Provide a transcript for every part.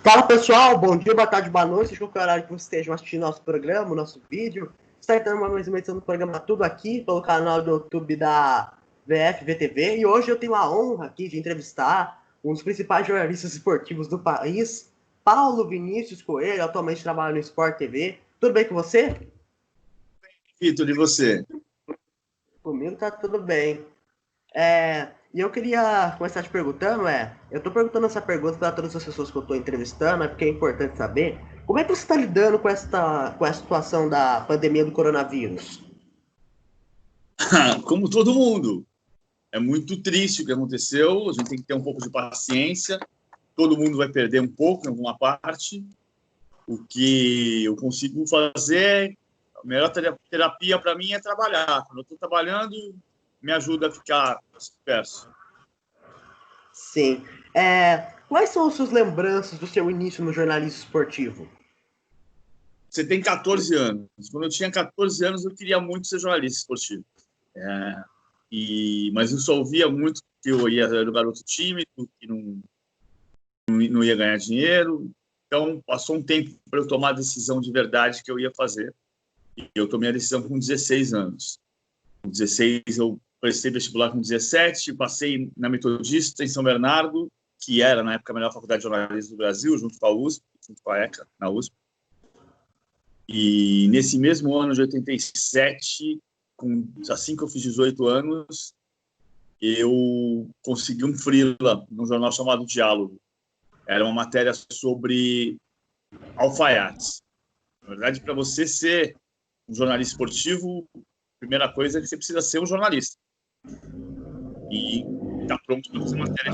Fala pessoal, bom dia, boa tarde, boa noite, seja qualquer horário que vocês estejam assistindo nosso programa, nosso vídeo. Está entrando mais uma edição do programa Tudo Aqui, pelo canal do YouTube da VFVTV, e hoje eu tenho a honra aqui de entrevistar um dos principais jornalistas esportivos do país, Paulo Vinícius Coelho, atualmente trabalha no Sport TV. Tudo bem com você? Vitor, e você? Comigo tá tudo bem. E eu queria começar te perguntando, eu tô perguntando essa pergunta para todas as pessoas que eu tô entrevistando, porque é importante saber, como é que você está lidando com a situação da pandemia do coronavírus? Como todo mundo. É muito triste o que aconteceu, a gente tem que ter um pouco de paciência, todo mundo vai perder um pouco em alguma parte. O que eu consigo fazer, a melhor terapia para mim é trabalhar. Quando eu estou trabalhando, me ajuda a ficar disperso. Sim. Quais são as suas lembranças do seu início no jornalismo esportivo? Você tem 14 anos. Quando eu tinha 14 anos, eu queria muito ser jornalista esportivo. Mas eu só ouvia muito que eu era o garoto tímido, que não ia ganhar dinheiro. Então, passou um tempo para eu tomar a decisão de verdade que eu ia fazer. E eu tomei a decisão com 16 anos. Com 16, eu prestei vestibular com 17, passei na Metodista, em São Bernardo, que era, na época, a melhor faculdade de jornalismo do Brasil, junto com a USP, junto com a ECA, na USP. E nesse mesmo ano de 87, assim que eu fiz 18 anos, eu consegui um freela num jornal chamado Diálogo. Era uma matéria sobre alfaiates. Na verdade, para você ser um jornalista esportivo, a primeira coisa é que você precisa ser um jornalista. E está pronto para fazer matéria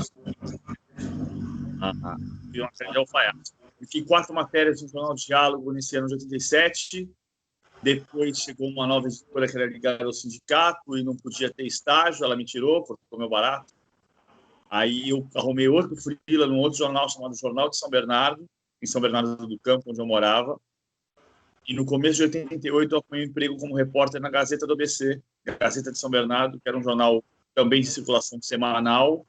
de alfaiates. Eu fiz 4 matérias no jornal Diálogo nesse ano de 87. Depois chegou uma nova editora que era ligada ao sindicato e não podia ter estágio, ela me tirou, porque ficou meu barato. Aí eu arrumei outro freela num outro jornal chamado Jornal de São Bernardo, em São Bernardo do Campo, onde eu morava. E no começo de 88 eu arrumei um emprego como repórter na Gazeta do ABC, Gazeta de São Bernardo, que era um jornal também de circulação semanal.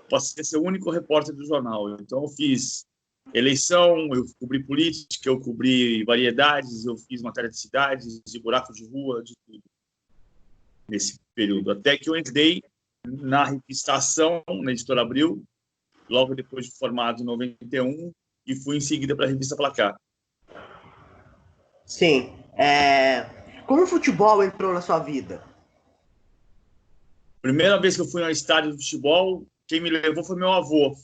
Passei a ser o único repórter do jornal. Então eu fiz eleição, eu cobri política, eu cobri variedades, eu fiz matéria de cidades, de buraco de rua, de tudo. Nesse período. Até que eu entrei na revista Ação, na Editora Abril, logo depois de formado em 91, e fui em seguida para a revista Placar. Sim. Como o futebol entrou na sua vida? Primeira vez que eu fui ao estádio de futebol, quem me levou foi meu avô.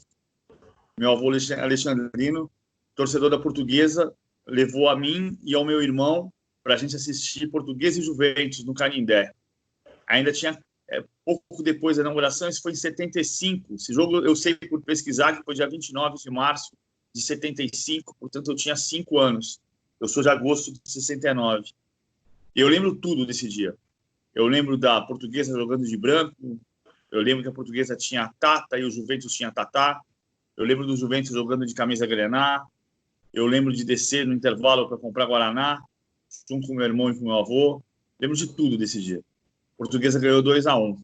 Meu avô Alexandrino, torcedor da Portuguesa, levou a mim e ao meu irmão para a gente assistir Portuguesa e Juventus no Canindé. Ainda tinha pouco depois da inauguração, isso foi em 75. Esse jogo eu sei por pesquisar que foi dia 29 de março de 75, portanto eu tinha 5 anos. Eu sou de agosto de 69. E eu lembro tudo desse dia. Eu lembro da Portuguesa jogando de branco, eu lembro que a Portuguesa tinha a Tata e o Juventus tinha a Tatá. Eu lembro do Juventus jogando de camisa grená. Eu lembro de descer no intervalo para comprar Guaraná, junto com meu irmão e com meu avô. Lembro de tudo desse dia. A Portuguesa ganhou 2-1.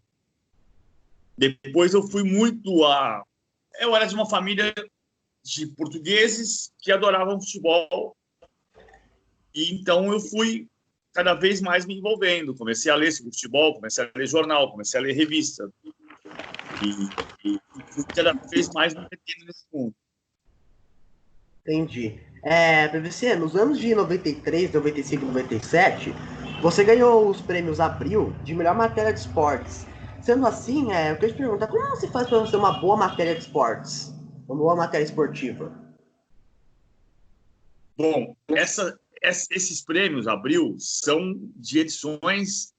Depois eu fui muito a... Eu era de uma família de portugueses que adoravam futebol. E então eu fui cada vez mais me envolvendo. Comecei a ler sobre futebol, comecei a ler jornal, comecei a ler revista. E fui cada vez mais me metendo nesse mundo. Entendi. PVC, nos anos de 93, 95 e 97, você ganhou os prêmios Abril de melhor matéria de esportes. Sendo assim, eu queria te perguntar, como você faz para fazer uma boa matéria de esportes? Uma boa matéria esportiva? Bom, esses prêmios Abril são de edições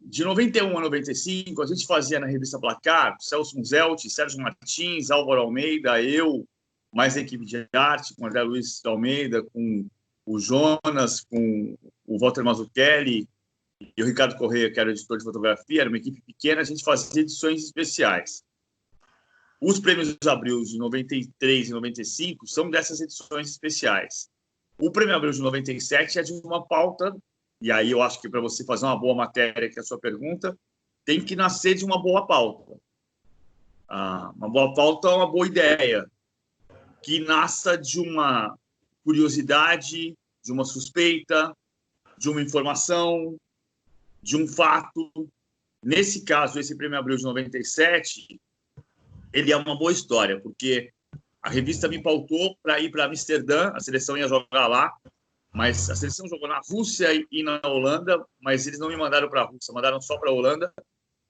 de 91 a 95. A gente fazia na revista Placar, Celso Muzelti, Sérgio Martins, Álvaro Almeida, eu, mais a equipe de arte, com André Luiz Almeida, com o Jonas, com o Walter Mazzucchelli e o Ricardo Correia, que era editor de fotografia. Era uma equipe pequena, a gente fazia edições especiais. Os prêmios Abril de 93 e 95 são dessas edições especiais. O prêmio Abril de 97 é de uma pauta, e aí eu acho que para você fazer uma boa matéria, que é a sua pergunta, tem que nascer de uma boa pauta. Uma boa pauta é uma boa ideia. que nasça de uma curiosidade, de uma suspeita, de uma informação, de um fato. Nesse caso, esse Prêmio Abril de 97, ele é uma boa história, porque a revista me pautou para ir para Amsterdã, a seleção ia jogar lá, mas a seleção jogou na Rússia e na Holanda, mas eles não me mandaram para a Rússia, mandaram só para a Holanda,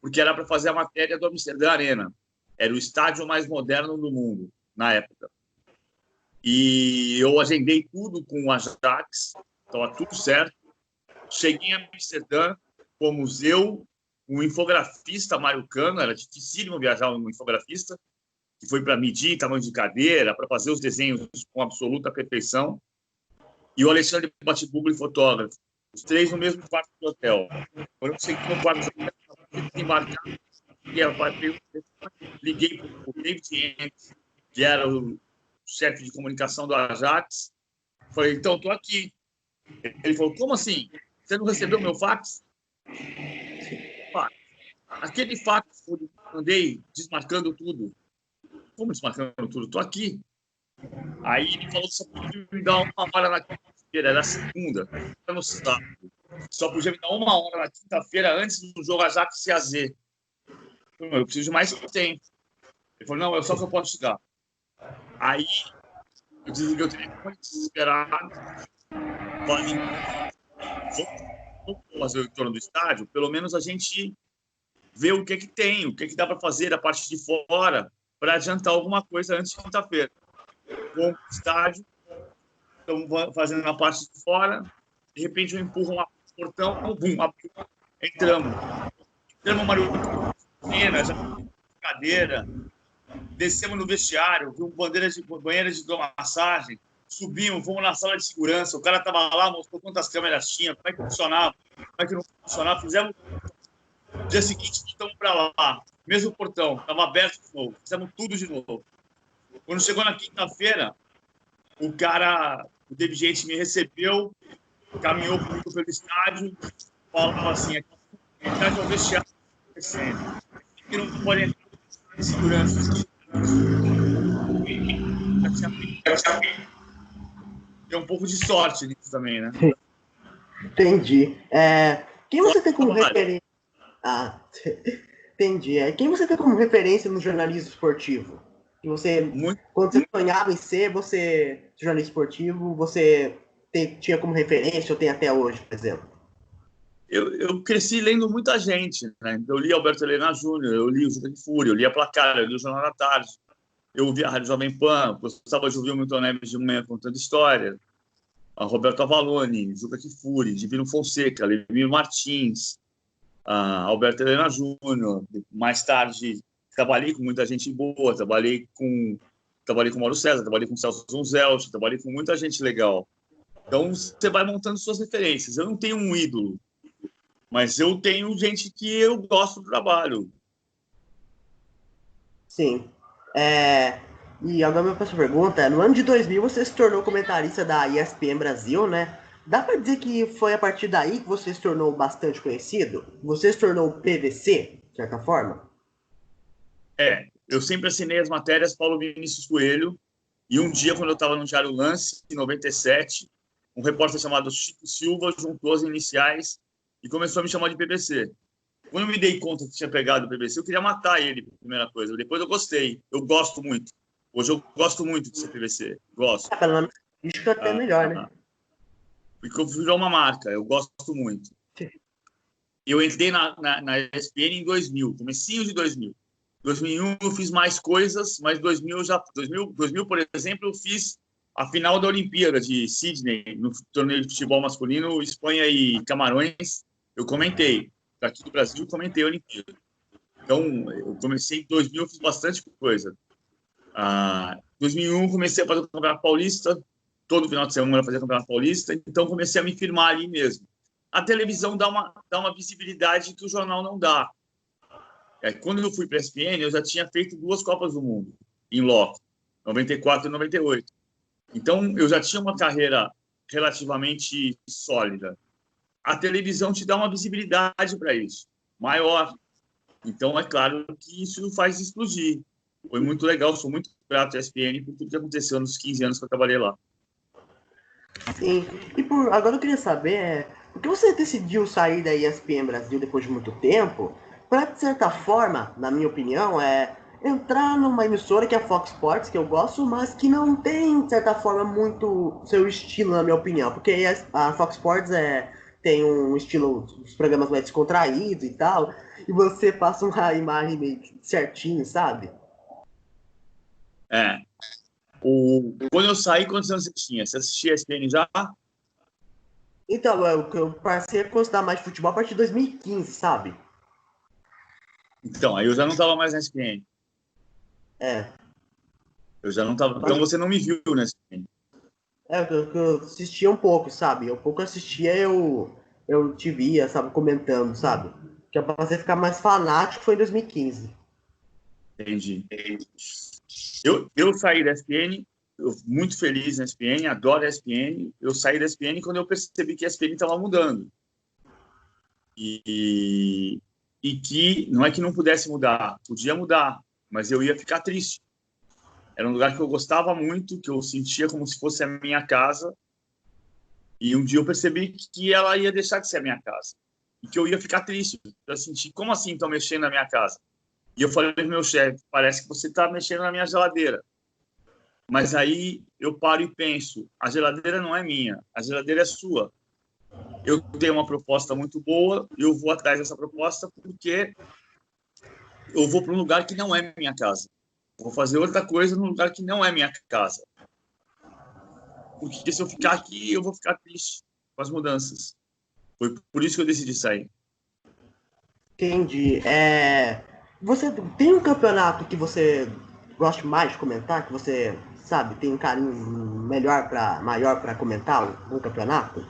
porque era para fazer a matéria do Amsterdã Arena. Era o estádio mais moderno do mundo, na época. E eu agendei tudo com o Ajax, estava tudo certo. Cheguei em Amsterdã, fomos eu, um infografista, Mário Cano, era dificílimo viajar um infografista, que foi para medir tamanho de cadeira, para fazer os desenhos com absoluta perfeição, e o Alexandre Batibugli, fotógrafo. Os três no mesmo quarto do hotel. Quando eu cheguei no quarto do hotel, embarcar, liguei para o David Hentz, que era o chefe de comunicação do Ajax. Falei, então, estou aqui. Ele falou, como assim? Você não recebeu meu fax? Aquele fax que eu mandei desmarcando tudo. Como desmarcando tudo? Estou aqui. Aí ele falou que só podia me dar uma hora na quinta-feira, era segunda, no sábado. Só podia me dar uma hora na quinta-feira antes do jogo Ajax e AZ. Eu preciso de mais tempo. Ele falou, não, é só que eu posso chegar. Aí eu desliguei o telefone, desesperado. Falei, vamos fazer o retorno do estádio, pelo menos a gente vê o que tem, o que dá para fazer da parte de fora para adiantar alguma coisa antes de quinta-feira. Vamos para o estádio, estamos fazendo na parte de fora, de repente eu empurro um portão, bum, abriu, entramos, Mário, já cadeira, descemos no vestiário, vimos banheiras de hidromassagem, subimos, fomos na sala de segurança, o cara estava lá, mostrou quantas câmeras tinha, como é que funcionava, como é que não funcionava, fizemos. No dia seguinte, voltamos para lá, mesmo portão, estava aberto de novo, fizemos tudo de novo. Quando chegou na quinta-feira, o David Hentz me recebeu, caminhou comigo pelo estádio, falava assim, aqui é o vestiário acontecendo, aqui não pode entrar em segurança. Tem um pouco de sorte nisso também, né? Entendi. Quem você tem como referência? Entendi. Quem você tem como referência no jornalismo esportivo? Quando você sonhava em ser jornalista esportivo, você tinha como referência ou tem até hoje, por exemplo? Eu cresci lendo muita gente, né? Eu li Alberto Helena Júnior, eu li o Juca de Fúria, eu li a Placar, eu li o Jornal da Tarde, eu ouvi a Rádio Jovem Pan, gostava de ouvir o Milton Neves de manhã contando história, a Roberto Avalone, Juca de Fúria, Divino Fonseca, Lemir Martins, a Alberto Helena Júnior. Mais tarde, trabalhei com muita gente boa, trabalhei com Mauro César, trabalhei com Celso Zonzelt, trabalhei com muita gente legal. Então, você vai montando suas referências. Eu não tenho um ídolo, mas eu tenho gente que eu gosto do trabalho. Sim. E agora minha próxima pergunta, no ano de 2000 você se tornou comentarista da ESPN Brasil, né? Dá para dizer que foi a partir daí que você se tornou bastante conhecido? Você se tornou PVC, de certa forma? Eu sempre assinei as matérias Paulo Vinícius Coelho, e um dia, quando eu estava no Diário Lance, em 97, um repórter chamado Chico Silva juntou as iniciais e começou a me chamar de PVC. Quando eu me dei conta que tinha pegado o PVC, eu queria matar ele, primeira coisa. Depois eu gostei, eu gosto muito. Hoje eu gosto muito de ser PVC, gosto. Pelo nome artístico até melhor, né? Porque virou uma marca, eu gosto muito. Eu entrei na ESPN em 2000, comecinho de 2000. 2001 eu fiz mais coisas, mas 2000, por exemplo, eu fiz a final da Olimpíada de Sydney, no torneio de futebol masculino, Espanha e Camarões. Eu comentei. Aqui do Brasil, comentei a Olimpíada. Então, eu comecei em 2000, fiz bastante coisa. Em 2001, comecei a fazer o Campeonato Paulista. Todo final de semana eu fazia o Campeonato Paulista. Então, comecei a me firmar ali mesmo. A televisão dá uma visibilidade que o jornal não dá. Quando eu fui para a ESPN, eu já tinha feito 2 Copas do Mundo, em loco, 94 e 98. Então, eu já tinha uma carreira relativamente sólida. A televisão te dá uma visibilidade para isso, maior. Então, é claro que isso faz explodir. Foi muito legal, sou muito grato à ESPN por tudo que aconteceu nos 15 anos que eu trabalhei lá. Sim. Agora eu queria saber, por que você decidiu sair da ESPN Brasil depois de muito tempo, para, de certa forma, na minha opinião, entrar numa emissora que é a Fox Sports, que eu gosto, mas que não tem, de certa forma, muito seu estilo, na minha opinião. Porque a Fox Sports tem um estilo, os programas mais descontraídos e tal, e você passa uma imagem meio certinho, sabe? É. Quando eu saí, quantos anos você tinha? Você assistia a ESPN já? Então, eu passei a gostar mais de futebol a partir de 2015, sabe? Então, aí eu já não estava mais na ESPN. É. Eu já não estava. Então você não me viu na ESPN. Eu assistia um pouco, sabe? Eu pouco assistia, eu te via, sabe, comentando, sabe? Que eu passei a ficar mais fanático foi em 2015. Entendi. Eu saí da ESPN, muito feliz na ESPN, adoro a ESPN. Eu saí da ESPN quando eu percebi que a ESPN estava mudando. E que não é que não pudesse mudar, podia mudar, mas eu ia ficar triste. Era um lugar que eu gostava muito, que eu sentia como se fosse a minha casa. E um dia eu percebi que ela ia deixar de ser a minha casa. E que eu ia ficar triste. Eu senti, como assim estão mexendo na minha casa? E eu falei pro meu chefe, parece que você está mexendo na minha geladeira. Mas aí eu paro e penso, a geladeira não é minha, a geladeira é sua. Eu tenho uma proposta muito boa, eu vou atrás dessa proposta porque eu vou para um lugar que não é minha casa. Vou fazer outra coisa num lugar que não é minha casa. Porque se eu ficar aqui, eu vou ficar triste com as mudanças. Foi por isso que eu decidi sair. Entendi. Você tem um campeonato que você gosta mais de comentar, que você, sabe, tem um carinho maior para comentar um campeonato?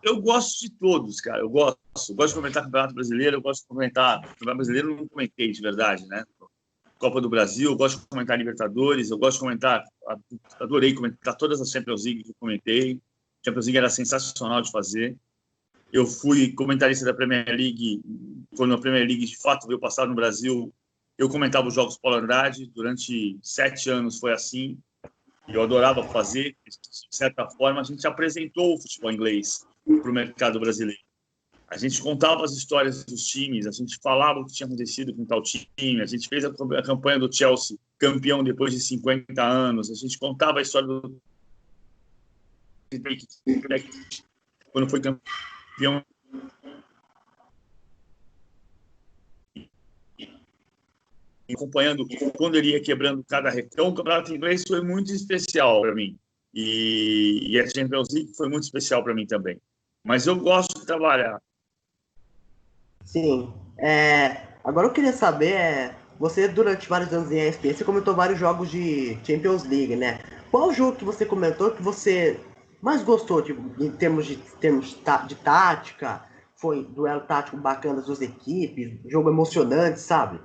Eu gosto de todos, cara. Eu gosto de comentar Campeonato Brasileiro, eu gosto de comentar Campeonato Brasileiro, eu não comentei de verdade, né? Copa do Brasil, eu gosto de comentar Libertadores, eu gosto de comentar, adorei comentar todas as Champions League que eu comentei. Champions League era sensacional de fazer. Eu fui comentarista da Premier League, quando a Premier League de fato veio passar no Brasil, eu comentava os jogos Paulo Andrade, durante 7 anos foi assim, eu adorava fazer, de certa forma a gente apresentou o futebol inglês para o mercado brasileiro. A gente contava as histórias dos times, a gente falava o que tinha acontecido com tal time, a gente fez a campanha do Chelsea campeão depois de 50 anos, a gente contava a história do quando foi campeão acompanhando quando ele ia quebrando cada retão. O campeonato inglês foi muito especial para mim e a Champions League foi muito especial para mim também. Mas eu gosto de trabalhar. Sim. Agora eu queria saber, você durante vários anos em ESPN, você comentou vários jogos de Champions League, né? Qual jogo que você comentou que você mais gostou, tipo, em de tática? Foi duelo tático bacana das duas equipes, jogo emocionante, sabe?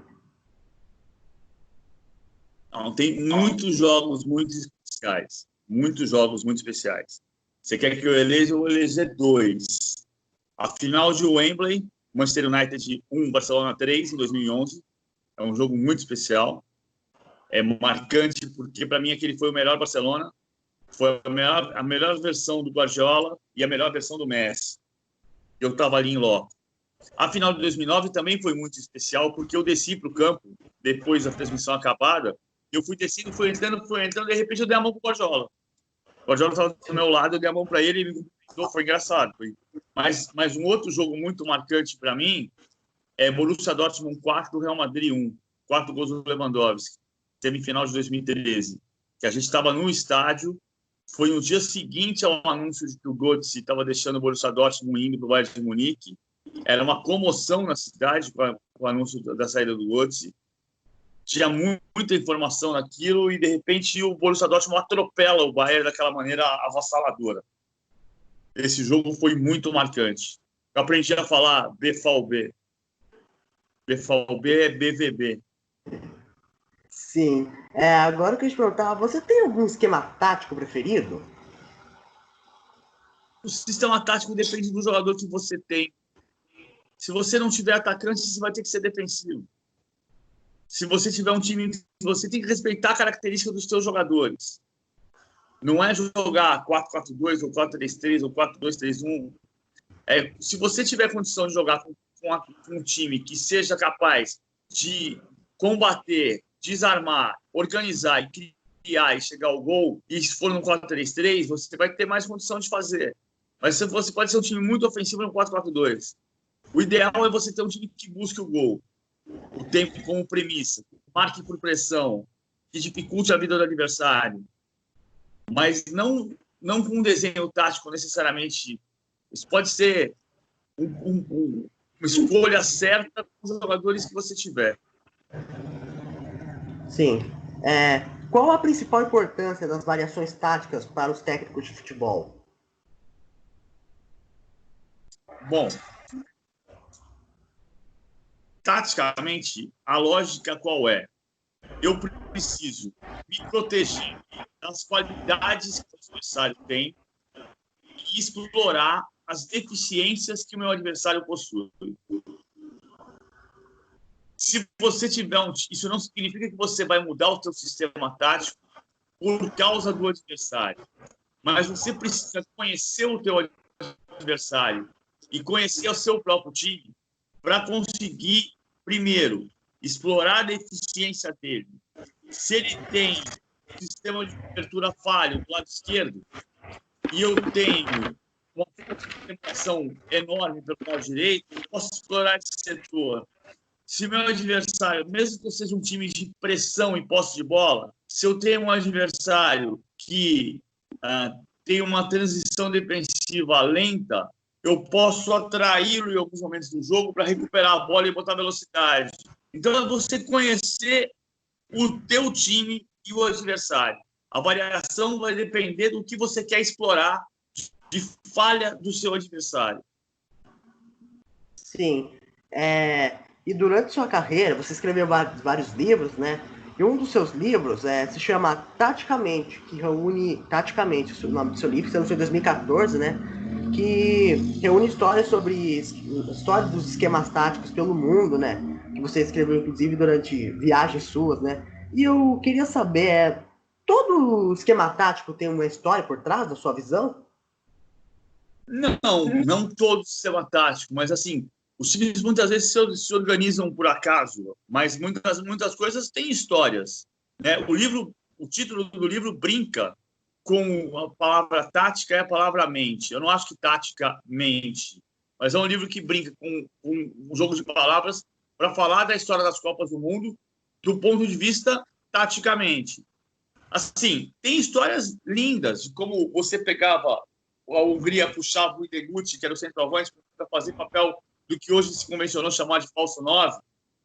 Então, tem muitos jogos muito especiais. Muitos jogos muito especiais. Você quer que eu eleja? Eu vou eleger dois. A final de Wembley, Manchester United 1, Barcelona 3, em 2011. É um jogo muito especial. É marcante porque, para mim, aquele foi o melhor Barcelona. Foi a melhor versão do Guardiola e a melhor versão do Messi. Eu estava ali em loco. A final de 2009 também foi muito especial porque eu desci para o campo, depois da transmissão acabada, eu fui descendo, fui entrando, de repente eu dei a mão para o Guardiola. O Guardiola estava do meu lado, eu dei a mão para ele, ele me cumprimentou, foi engraçado. Mas um outro jogo muito marcante para mim é Borussia Dortmund 4, do Real Madrid 1. 4 gols do Lewandowski, semifinal de 2013. Que a gente estava no estádio, foi no dia seguinte ao anúncio de que o Götze estava deixando o Borussia Dortmund indo para o Bayern de Munique. Era uma comoção na cidade com o anúncio da saída do Götze. Tinha muita informação naquilo e, de repente, o Borussia Dortmund atropela o Bayern daquela maneira avassaladora. Esse jogo foi muito marcante. Eu aprendi a falar BVB. BVB é BVB. Sim. Agora que eu te perguntar, você tem algum esquema tático preferido? O sistema tático depende do jogador que você tem. Se você não tiver atacante, você vai ter que ser defensivo. se você tiver um time, você tem que respeitar a característica dos seus jogadores. Não é jogar 4-4-2 ou 4-3-3 ou 4-2-3-1. Se você tiver condição de jogar com um time que seja capaz de combater, desarmar, organizar e criar e chegar ao gol, e se for no 4-3-3, você vai ter mais condição de fazer. Mas você pode ser um time muito ofensivo no 4-4-2. O ideal é você ter um time que busque o gol, o tempo como premissa, marque por pressão, que dificulte a vida do adversário. Mas não com um desenho tático necessariamente. Isso pode ser uma escolha certa com os jogadores que você tiver. Sim. Qual a principal importância das variações táticas para os técnicos de futebol? Bom, taticamente, a lógica qual é? Eu preciso me proteger das qualidades que o adversário tem e explorar as deficiências que o meu adversário possui. Se você tiver isso não significa que você vai mudar o seu sistema tático por causa do adversário, mas você precisa conhecer o teu adversário e conhecer o seu próprio time para conseguir, primeiro, explorar a deficiência dele. Se ele tem um sistema de cobertura falho do lado esquerdo e eu tenho uma concentração enorme pelo lado direito, eu posso explorar esse setor. Se meu adversário, mesmo que eu seja um time de pressão e posse de bola, se eu tenho um adversário que tem uma transição defensiva lenta, eu posso atraí-lo em alguns momentos do jogo para recuperar a bola e botar velocidade. Então, é você conhecer o teu time e o adversário. A variação vai depender do que você quer explorar de falha do seu adversário. Sim. E durante sua carreira, você escreveu vários livros, né? E um dos seus livros se chama Taticamente, que reúne... Taticamente, o nome do seu livro, que lançou em 2014, né? Que reúne histórias sobre... História dos esquemas táticos pelo mundo, né? Que você escreveu, inclusive, durante viagens suas, né? E eu queria saber... todo esquema tático tem uma história por trás da sua visão? Não todo o sistema tático, mas assim... Os times muitas vezes se organizam por acaso, mas muitas coisas têm histórias, né? O título do livro brinca com a palavra tática e a palavra mente. Eu não acho que tática mente, mas é um livro que brinca com um jogo de palavras para falar da história das Copas do Mundo do ponto de vista taticamente. Assim, tem histórias lindas de como você pegava a Hungria, puxava o Ideguchi, que era o centroavante, para fazer papel do que hoje se convencionou chamar de falso 9,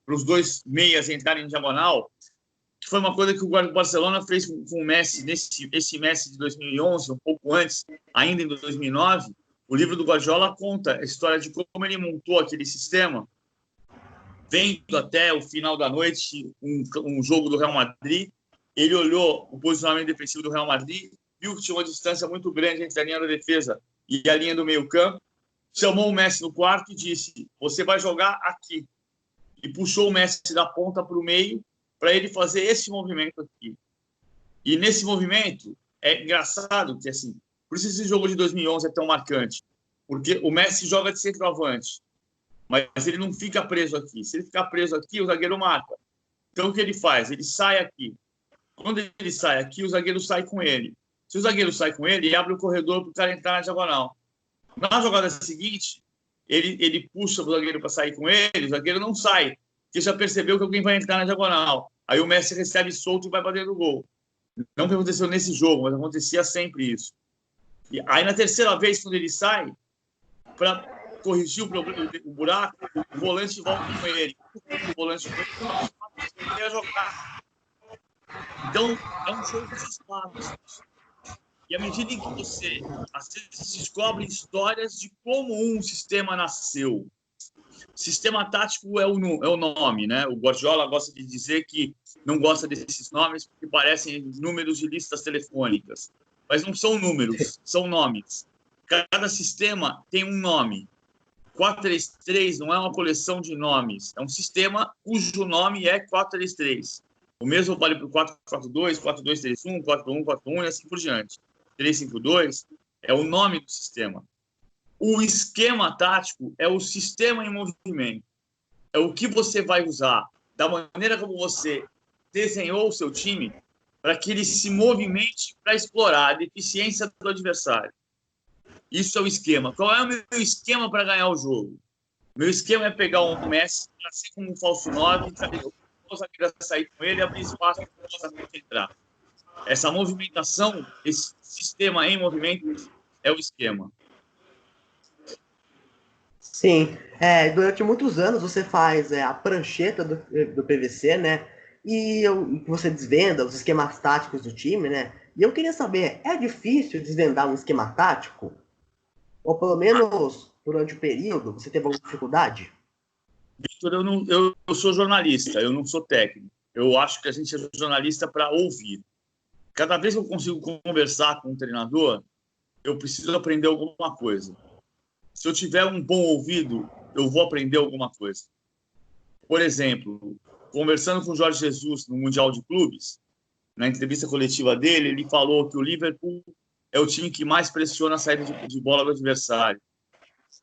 para os dois meias entrarem em diagonal, que foi uma coisa que o Barcelona fez com o Messi, esse Messi de 2011, um pouco antes, ainda em 2009. O livro do Guardiola conta a história de como ele montou aquele sistema, vendo até o final da noite um jogo do Real Madrid. Ele olhou o posicionamento defensivo do Real Madrid, viu que tinha uma distância muito grande entre a linha da defesa e a linha do meio-campo, chamou o Messi no quarto e disse: você vai jogar aqui. E puxou o Messi da ponta para o meio para ele fazer esse movimento aqui. E nesse movimento, é engraçado que, assim, por isso esse jogo de 2011 é tão marcante, porque o Messi joga de centroavante, mas ele não fica preso aqui. Se ele ficar preso aqui, o zagueiro marca. Então, o que ele faz? Ele sai aqui. Quando ele sai aqui, o zagueiro sai com ele. Se o zagueiro sai com ele, ele abre o corredor para o cara entrar na diagonal. Na jogada seguinte, ele puxa o zagueiro para sair com ele, o zagueiro não sai, porque já percebeu que alguém vai entrar na diagonal. Aí o Messi recebe solto e vai para dentro do gol. Não que aconteceu nesse jogo, mas acontecia sempre isso. E aí, na terceira vez, quando ele sai, para corrigir o buraco, o volante volta com ele. O volante vai jogar. Então, é um jogo de espaços. E à medida em que você, às vezes, descobre histórias de como um sistema nasceu. Sistema tático é o nome, né? O Guardiola gosta de dizer que não gosta desses nomes porque parecem números de listas telefônicas. Mas não são números, são nomes. Cada sistema tem um nome. 4-3-3 não é uma coleção de nomes, é um sistema cujo nome é 4-3-3. O mesmo vale para o 4-4-2, 4-2-3-1, 4-1, 4-1 e assim por diante. 3-5-2 é o nome do sistema. O esquema tático é o sistema em movimento. É o que você vai usar, da maneira como você desenhou o seu time, para que ele se movimente para explorar a deficiência do adversário. Isso é o esquema. Qual é o meu esquema para ganhar o jogo? Meu esquema é pegar um Messi, assim como um falso 9, sair com ele e abrir espaço para entrar. Essa movimentação, esse sistema em movimento, é o esquema. Sim, durante muitos anos você faz a prancheta do PVC, né? E você desvenda os esquemas táticos do time, né? E eu queria saber, é difícil desvendar um esquema tático? Ou pelo menos durante o período, você teve alguma dificuldade? Victor, eu sou jornalista, eu não sou técnico. Eu acho que a gente é jornalista para ouvir. Cada vez que eu consigo conversar com um treinador, eu preciso aprender alguma coisa. Se eu tiver um bom ouvido, eu vou aprender alguma coisa. Por exemplo, conversando com o Jorge Jesus no Mundial de Clubes, na entrevista coletiva dele, ele falou que o Liverpool é o time que mais pressiona a saída de bola do adversário.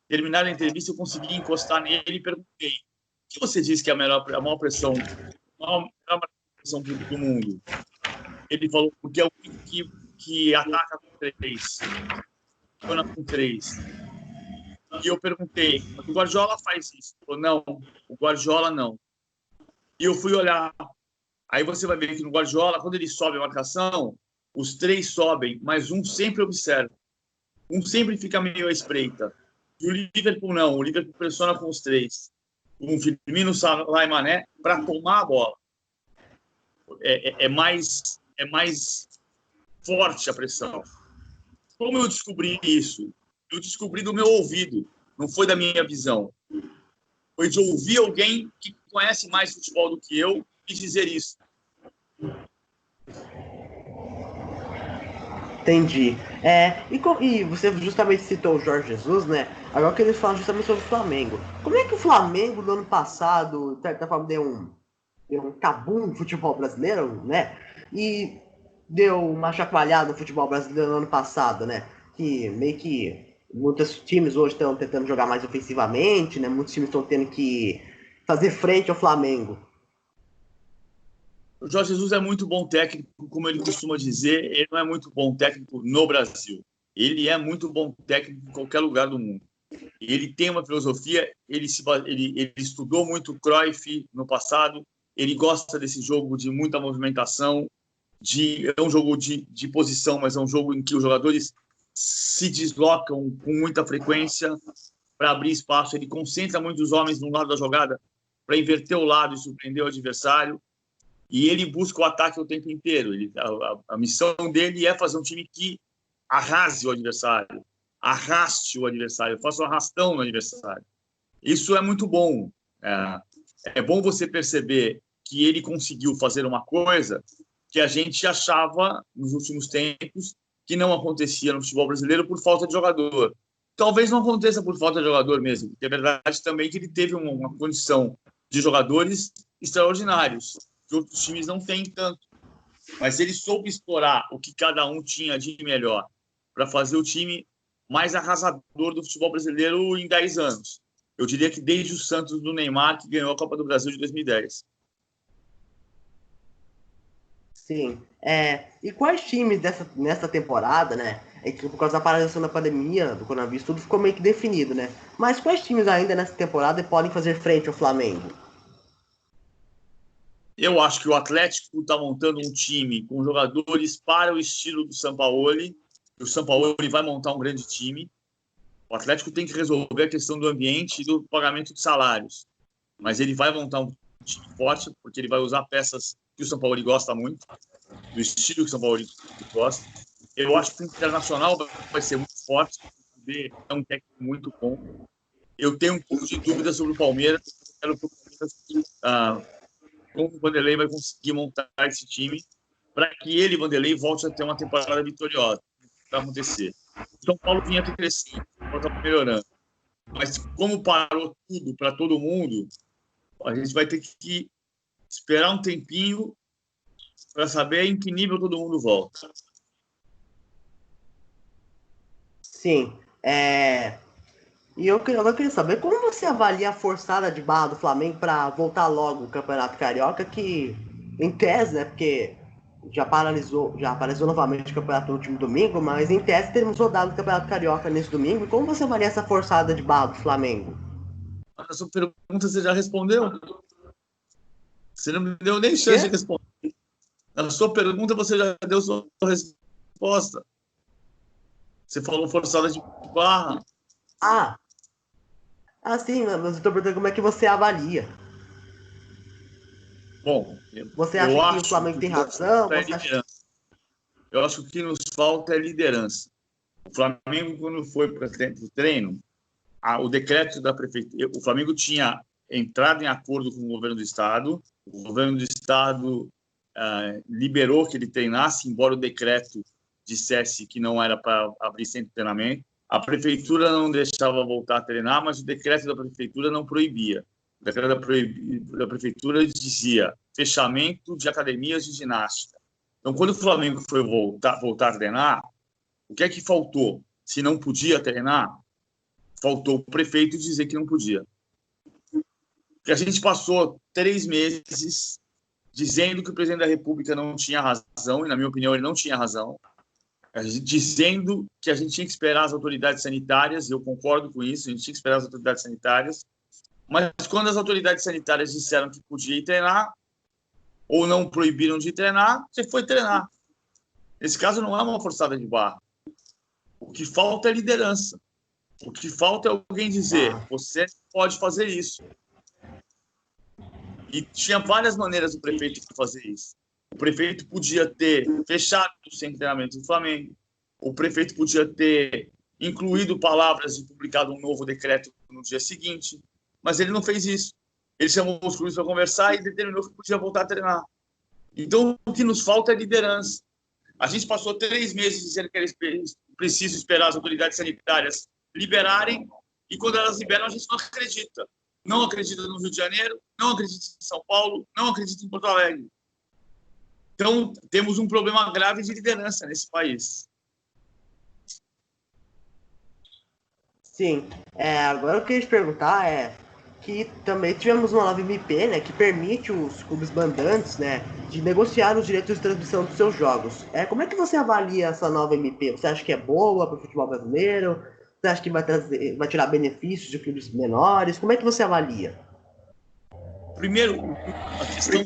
Terminada a entrevista, eu consegui encostar nele e perguntei: o que você diz que é a maior pressão do mundo? Ele falou: porque é o que ataca com 3, com 3. E eu perguntei: o Guardiola faz isso? Ele falou: não, o Guardiola não. E eu fui olhar. Aí você vai ver que no Guardiola, quando ele sobe a marcação, os 3 sobem, mas um sempre observa. Um sempre fica meio à espreita. E o Liverpool não. O Liverpool pressiona com os 3. Com o Firmino, Salah e Mané para tomar a bola. É mais forte a pressão. Como eu descobri isso? Eu descobri do meu ouvido. Não foi da minha visão. Foi de ouvir alguém que conhece mais futebol do que eu e dizer isso. Entendi. E você justamente citou o Jorge Jesus, né? Agora eu queria falar justamente sobre o Flamengo. Como é que o Flamengo, no ano passado, de certa forma, deu um cabum no futebol brasileiro, né? E deu uma chacoalhada no futebol brasileiro no ano passado, né? Que meio que muitos times hoje estão tentando jogar mais ofensivamente, né? Muitos times estão tendo que fazer frente ao Flamengo. O Jorge Jesus é muito bom técnico, como ele costuma dizer, ele não é muito bom técnico no Brasil. Ele é muito bom técnico em qualquer lugar do mundo. Ele tem uma filosofia, ele estudou muito Cruyff no passado, ele gosta desse jogo de muita movimentação, é um jogo de posição, mas é um jogo em que os jogadores se deslocam com muita frequência para abrir espaço. Ele concentra muitos homens no lado da jogada para inverter o lado e surpreender o adversário. E ele busca o ataque o tempo inteiro. A missão dele é fazer um time que arrase o adversário, arraste o adversário, faça um arrastão no adversário. Isso é muito bom. É bom você perceber que ele conseguiu fazer uma coisa que a gente achava nos últimos tempos que não acontecia no futebol brasileiro por falta de jogador. Talvez não aconteça por falta de jogador mesmo, porque é verdade também que ele teve uma condição de jogadores extraordinários, que outros times não têm tanto. Mas ele soube explorar o que cada um tinha de melhor para fazer o time mais arrasador do futebol brasileiro em 10 anos. Eu diria que desde o Santos do Neymar, que ganhou a Copa do Brasil de 2010. Sim. E quais times nessa temporada, né? É que por causa da paralisação da pandemia, do coronavírus, tudo ficou meio que definido, né? Mas quais times ainda nessa temporada podem fazer frente ao Flamengo? Eu acho que o Atlético está montando um time com jogadores para o estilo do Sampaoli. O Sampaoli vai montar um grande time. O Atlético tem que resolver a questão do ambiente e do pagamento de salários. Mas ele vai montar um time forte, porque ele vai usar peças que o Sampaoli gosta muito, do estilo que o Sampaoli gosta. Eu acho que o Internacional vai ser muito forte, porque é um técnico muito bom. Eu tenho um pouco de dúvida sobre o Palmeiras. Quero que o Palmeiras, como o Vanderlei vai conseguir montar esse time para que ele, Vanderlei, volte a ter uma temporada vitoriosa. Vai acontecer. O São Paulo vinha crescendo, o São Paulo está melhorando. Mas como parou tudo para todo mundo, a gente vai ter que esperar um tempinho para saber em que nível todo mundo volta. Sim. E eu queria saber como você avalia a forçada de barra do Flamengo para voltar logo o Campeonato Carioca, que, em tese, né, porque já paralisou novamente o campeonato no último domingo, mas em tese teremos rodado o Campeonato Carioca nesse domingo. E como você avalia essa forçada de barra do Flamengo? A sua pergunta você já respondeu? Você não me deu nem chance Quê? de responder. Na sua pergunta você já deu sua resposta. Você falou forçada de barra. Ah, sim, mas eu estou perguntando como é que você avalia. Bom, Você acha eu que o acho Flamengo que o tem que nos razão? falta é Você acha que... liderança. Eu acho que o que nos falta é liderança. O Flamengo, quando foi para o treino, o decreto da prefeitura, o Flamengo tinha entrado em acordo com o governo do estado. O governo do estado liberou que ele treinasse, embora o decreto dissesse que não era para abrir centro de treinamento. A prefeitura não deixava voltar a treinar, mas o decreto da prefeitura não proibia. O decreto da prefeitura dizia fechamento de academias de ginástica. Então, quando o Flamengo foi voltar a treinar, o que é que faltou? Se não podia treinar, faltou o prefeito dizer que não podia. Porque a gente passou 3 meses dizendo que o presidente da República não tinha razão, e, na minha opinião, ele não tinha razão, dizendo que a gente tinha que esperar as autoridades sanitárias, e eu concordo com isso, a gente tinha que esperar as autoridades sanitárias, mas quando as autoridades sanitárias disseram que podia ir treinar, ou não proibiram de treinar, você foi treinar. Nesse caso, não é uma forçada de barra. O que falta é liderança. O que falta é alguém dizer, você pode fazer isso. E tinha várias maneiras do prefeito de fazer isso. O prefeito podia ter fechado o centro de treinamento do Flamengo. O prefeito podia ter incluído palavras e publicado um novo decreto no dia seguinte. Mas ele não fez isso. Ele chamou os clubes para conversar e determinou que podia voltar a treinar. Então, o que nos falta é liderança. A gente passou 3 meses dizendo que eles precisam esperar as autoridades sanitárias liberarem, e quando elas liberam, a gente não acredita. Não acredita no Rio de Janeiro, não acredita em São Paulo, não acredita em Porto Alegre. Então, temos um problema grave de liderança nesse país. Sim. Agora eu queria te perguntar que também tivemos uma nova MP, né, que permite os clubes mandantes, né, de negociar os direitos de transmissão dos seus jogos. Como é que você avalia essa nova MP? Você acha que é boa para o futebol brasileiro? Você acha que vai tirar benefícios de clubes menores? Como é que você avalia? Primeiro, a questão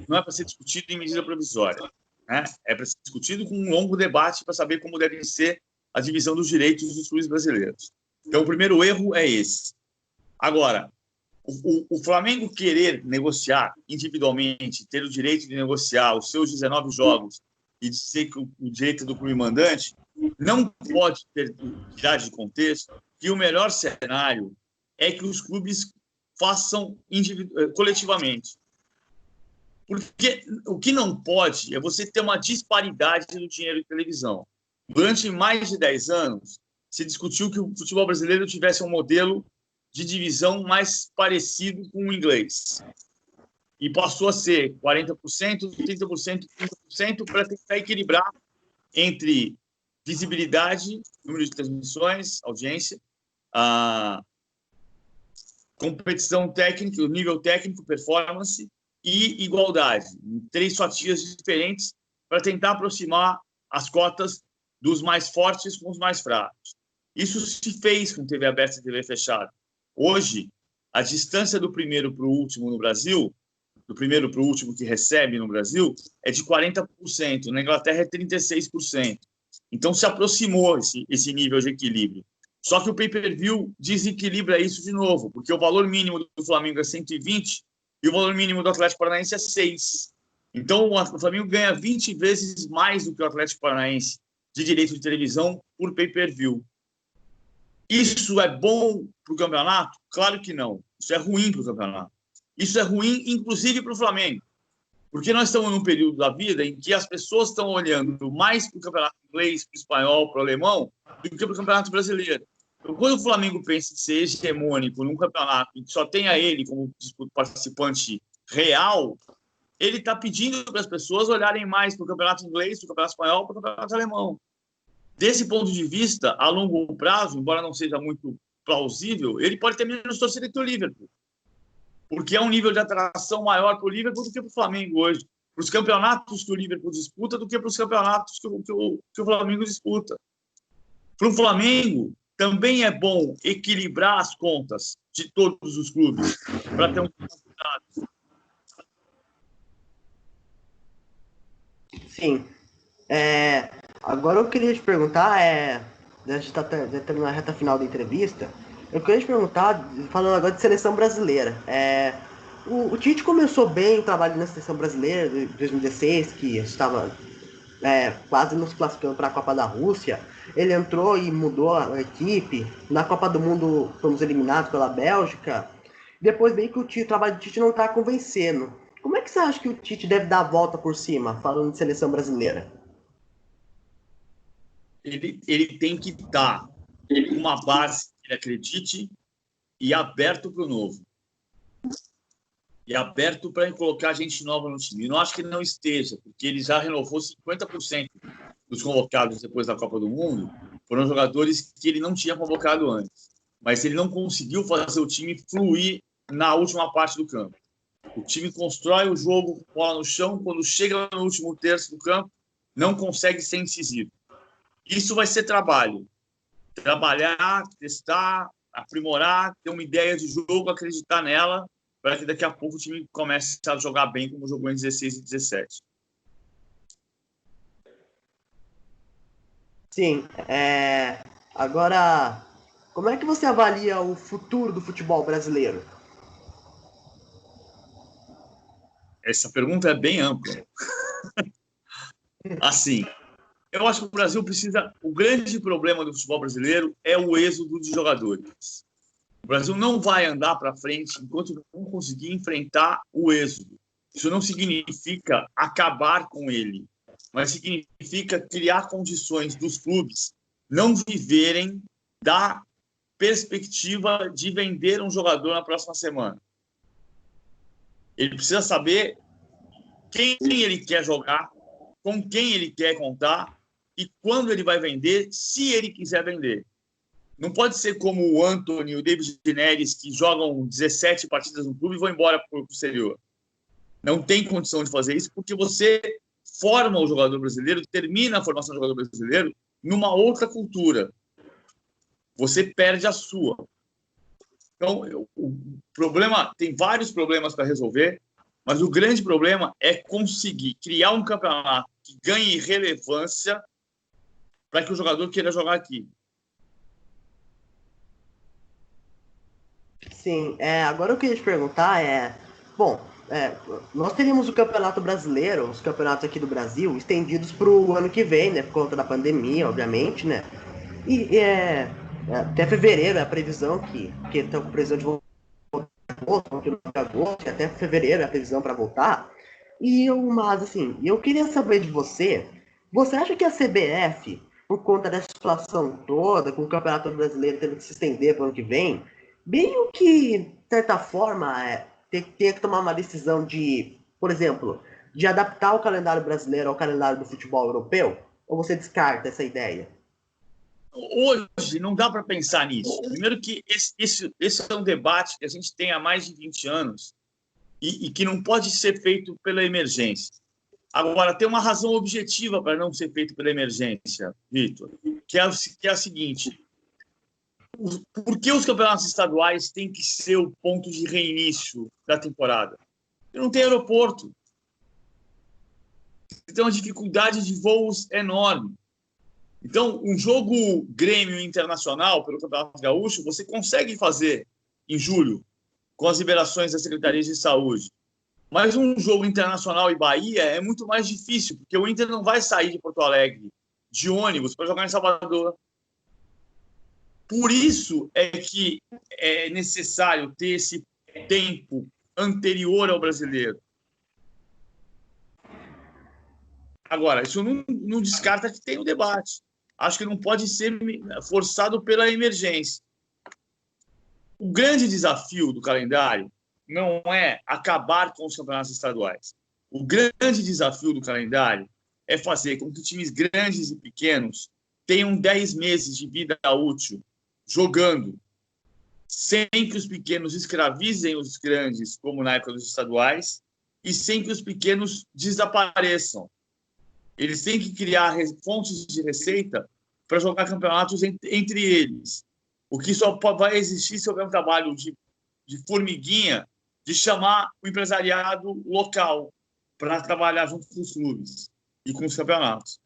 não é para ser discutido em medida provisória, né? É para ser discutido com um longo debate para saber como deve ser a divisão dos direitos dos clubes brasileiros. Então, o primeiro erro é esse. Agora, o Flamengo querer negociar individualmente, ter o direito de negociar os seus 19 jogos e dizer que o direito é do clube mandante, não pode tirar de contexto que o melhor cenário é que os clubes façam coletivamente. Porque o que não pode é você ter uma disparidade no dinheiro de televisão. Durante mais de 10 anos, se discutiu que o futebol brasileiro tivesse um modelo de divisão mais parecido com o inglês. E passou a ser 40%, 30%, 30%, para tentar equilibrar entre visibilidade, número de transmissões, audiência, a competição técnica, o nível técnico, performance e igualdade, em 3 fatias diferentes, para tentar aproximar as cotas dos mais fortes com os mais fracos. Isso se fez com TV aberta e TV fechada. Hoje, a distância do primeiro para o último no Brasil, do primeiro para o último que recebe no Brasil, é de 40%. Na Inglaterra é 36%. Então, se aproximou esse nível de equilíbrio. Só que o pay-per-view desequilibra isso de novo, porque o valor mínimo do Flamengo é 120 e o valor mínimo do Atlético Paranaense é 6. Então, o Flamengo ganha 20 vezes mais do que o Atlético Paranaense de direito de televisão por pay-per-view. Isso é bom para o campeonato? Claro que não. Isso é ruim para o campeonato. Isso é ruim, inclusive, para o Flamengo. Porque nós estamos num período da vida em que as pessoas estão olhando mais para o campeonato inglês, para o espanhol, para o alemão, do que para o campeonato brasileiro. Quando o Flamengo pensa em ser hegemônico num campeonato que só tenha ele como participante real, ele está pedindo para as pessoas olharem mais para o campeonato inglês, para o campeonato espanhol, para o campeonato alemão. Desse ponto de vista, a longo prazo, embora não seja muito plausível, ele pode ter menos torcida que o Liverpool, porque é um nível de atração maior para o Liverpool do que para o Flamengo hoje, para os campeonatos que o Liverpool disputa do que para os campeonatos que o Flamengo disputa. Para o Flamengo, também é bom equilibrar as contas de todos os clubes para ter um resultado. Sim. Agora eu queria te perguntar, a gente está terminando a reta final da entrevista, eu queria te perguntar, falando agora de seleção brasileira, o Tite começou bem o trabalho na seleção brasileira de 2016, que estava quase nos classificando para a Copa da Rússia. Ele entrou e mudou a equipe. Na Copa do Mundo fomos eliminados pela Bélgica. Depois veio que o trabalho do Tite não está convencendo. Como é que você acha que o Tite deve dar a volta por cima, falando de seleção brasileira? Ele tem que dar uma base que ele acredite e aberto para o novo. E aberto para colocar gente nova no time. Eu não acho que ele não esteja, porque ele já renovou 50% dos convocados depois da Copa do Mundo, foram jogadores que ele não tinha convocado antes. Mas ele não conseguiu fazer o time fluir na última parte do campo. O time constrói o jogo com bola no chão, quando chega no último terço do campo, não consegue ser incisivo. Isso vai ser trabalho. Trabalhar, testar, aprimorar, ter uma ideia de jogo, acreditar nela, para que daqui a pouco o time comece a jogar bem como jogou em 16 e 17. Sim. Agora, como é que você avalia o futuro do futebol brasileiro? Essa pergunta é bem ampla. Assim, eu acho que o Brasil precisa... O grande problema do futebol brasileiro é o êxodo de jogadores. O Brasil não vai andar para frente enquanto não conseguir enfrentar o êxodo. Isso não significa acabar com ele, mas significa criar condições dos clubes não viverem da perspectiva de vender um jogador na próxima semana. Ele precisa saber quem ele quer jogar, com quem ele quer contar e quando ele vai vender, se ele quiser vender. Não pode ser como o Antony e o David Neres, que jogam 17 partidas no clube e vão embora para o exterior. Não tem condição de fazer isso, porque você forma o jogador brasileiro, termina a formação do jogador brasileiro numa outra cultura. Você perde a sua. Então, o problema, tem vários problemas para resolver, mas o grande problema é conseguir criar um campeonato que ganhe relevância para que o jogador queira jogar aqui. Sim, agora eu queria te perguntar, bom, nós teríamos o Campeonato Brasileiro, os campeonatos aqui do Brasil, estendidos para o ano que vem, né, por conta da pandemia, obviamente, né, e até fevereiro é a previsão que estão com previsão de voltar, agosto, e até fevereiro é a previsão para voltar, mas assim, eu queria saber de você acha que a CBF, por conta dessa situação toda, com o Campeonato Brasileiro tendo que se estender para o ano que vem, meio que, de certa forma, ter que tomar uma decisão de, por exemplo, de adaptar o calendário brasileiro ao calendário do futebol europeu? Ou você descarta essa ideia? Hoje não dá para pensar nisso. Primeiro que esse é um debate que a gente tem há mais de 20 anos e que não pode ser feito pela emergência. Agora, tem uma razão objetiva para não ser feito pela emergência, Vitor, que é a seguinte: por que os campeonatos estaduais têm que ser o ponto de reinício da temporada? Porque não tem aeroporto. Tem uma dificuldade de voos enorme. Então, um jogo Grêmio Internacional pelo Campeonato Gaúcho, você consegue fazer em julho, com as liberações das secretarias de saúde. Mas um jogo Internacional e Bahia é muito mais difícil, porque o Inter não vai sair de Porto Alegre de ônibus para jogar em Salvador. Por isso é que é necessário ter esse tempo anterior ao brasileiro. Agora, isso não descarta que tem o debate. acho que não pode ser forçado pela emergência. O grande desafio do calendário não é acabar com os campeonatos estaduais. O grande desafio do calendário é fazer com que times grandes e pequenos tenham 10 meses de vida útil jogando, sem que os pequenos escravizem os grandes, como na época dos estaduais, e sem que os pequenos desapareçam. Eles têm que criar fontes de receita para jogar campeonatos entre eles. O que só vai existir se houver um trabalho de formiguinha de chamar o empresariado local para trabalhar junto com os clubes e com os campeonatos.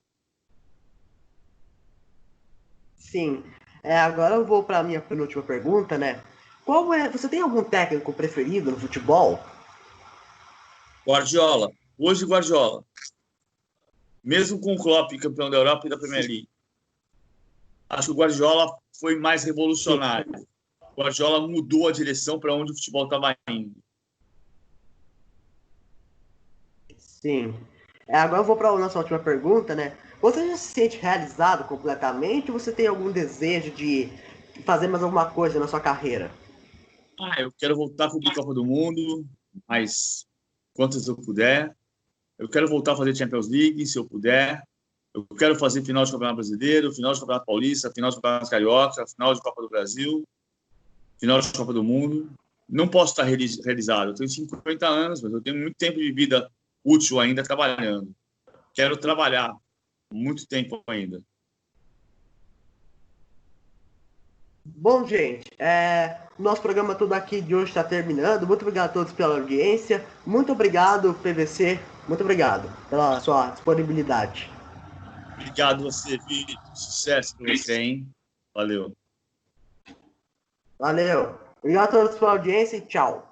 Sim. Agora eu vou para a minha penúltima pergunta, né? Você tem algum técnico preferido no futebol? Guardiola. Hoje, Guardiola. Mesmo com o Klopp, campeão da Europa e da Premier League. Acho que o Guardiola foi mais revolucionário. O Guardiola mudou a direção para onde o futebol estava indo. Sim. Agora eu vou para a nossa última pergunta, né? Você já se sente realizado completamente ou você tem algum desejo de fazer mais alguma coisa na sua carreira? Eu quero voltar a cobrir Copa do Mundo, mas quantas eu puder. Eu quero voltar a fazer Champions League, se eu puder. Eu quero fazer final de Campeonato Brasileiro, final de Campeonato Paulista, final de Campeonato Carioca, final de Copa do Brasil, final de Copa do Mundo. Não posso estar realizado. Eu tenho 50 anos, mas eu tenho muito tempo de vida útil ainda trabalhando. Quero trabalhar muito tempo ainda. Bom, gente, nosso programa tudo aqui de hoje está terminando. Muito obrigado a todos pela audiência. Muito obrigado, PVC. Muito obrigado pela sua disponibilidade. Obrigado você, Vitor. Sucesso para você, hein? Valeu. Valeu. Obrigado a todos pela audiência e tchau.